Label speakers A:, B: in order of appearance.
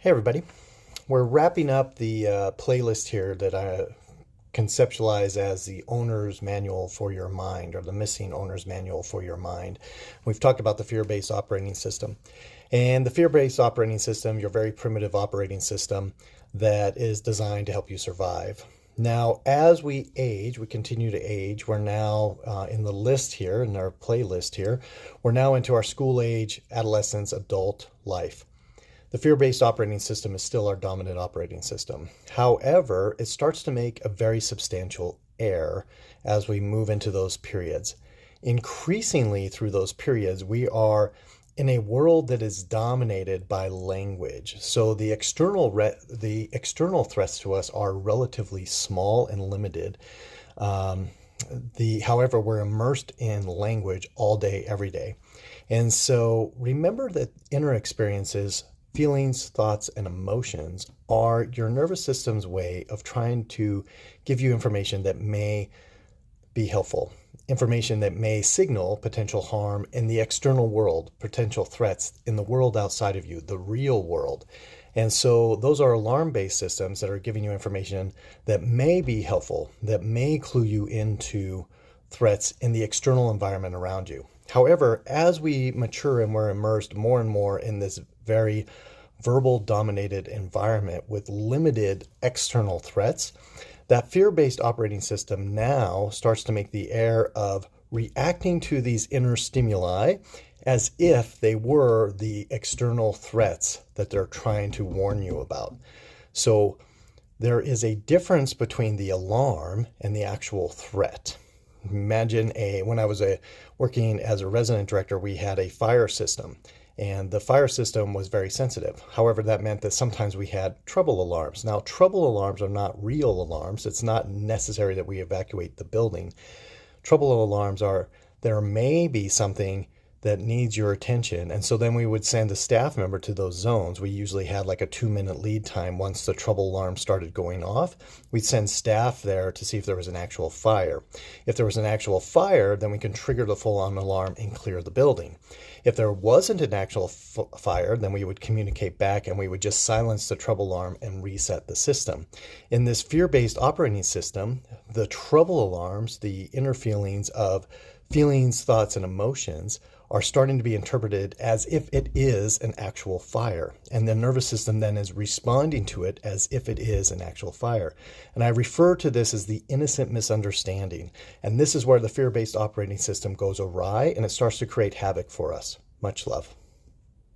A: Hey everybody, we're wrapping up the playlist here that I conceptualize as the owner's manual for your mind, or the missing owner's manual for your mind. We've talked about the fear-based operating system. And the fear-based operating system, your very primitive operating system that is designed to help you survive. Now, as we age, we continue to age. We're now in the list here, in our playlist here, we're now into our school age, adolescence, adult life. The fear-based operating system is still our dominant operating system. However, it starts to make a very substantial error as we move into those periods. Increasingly through those periods, we are in a world that is dominated by language. So the external threats to us are relatively small and limited. However, we're immersed in language all day, every day. And so remember that inner experiences, feelings, thoughts, and emotions are your nervous system's way of trying to give you information that may be helpful, information that may signal potential harm in the external world, potential threats in the world outside of you, the real world. And so those are alarm-based systems that are giving you information that may be helpful, that may clue you into threats in the external environment around you. However, as we mature and we're immersed more and more in this very verbal dominated environment with limited external threats, that fear-based operating system now starts to make the error of reacting to these inner stimuli as if they were the external threats that they're trying to warn you about. So there is a difference between the alarm and the actual threat. Imagine when I was working as a resident director, we had a fire system. And the fire system was very sensitive. However, that meant that sometimes we had trouble alarms. Now, trouble alarms are not real alarms. It's not necessary that we evacuate the building. Trouble alarms are, there may be something that needs your attention. And so then we would send a staff member to those zones. We usually had like a 2-minute lead time once the trouble alarm started going off. We'd send staff there to see if there was an actual fire. If there was an actual fire, then we can trigger the full-on alarm and clear the building. If there wasn't an actual fire, then we would communicate back and we would just silence the trouble alarm and reset the system. In this fear-based operating system, the trouble alarms, the inner feelings of feelings, thoughts, and emotions are starting to be interpreted as if it is an actual fire. And the nervous system then is responding to it as if it is an actual fire. And I refer to this as the innocent misunderstanding. And this is where the fear-based operating system goes awry and it starts to create havoc for us. Much love.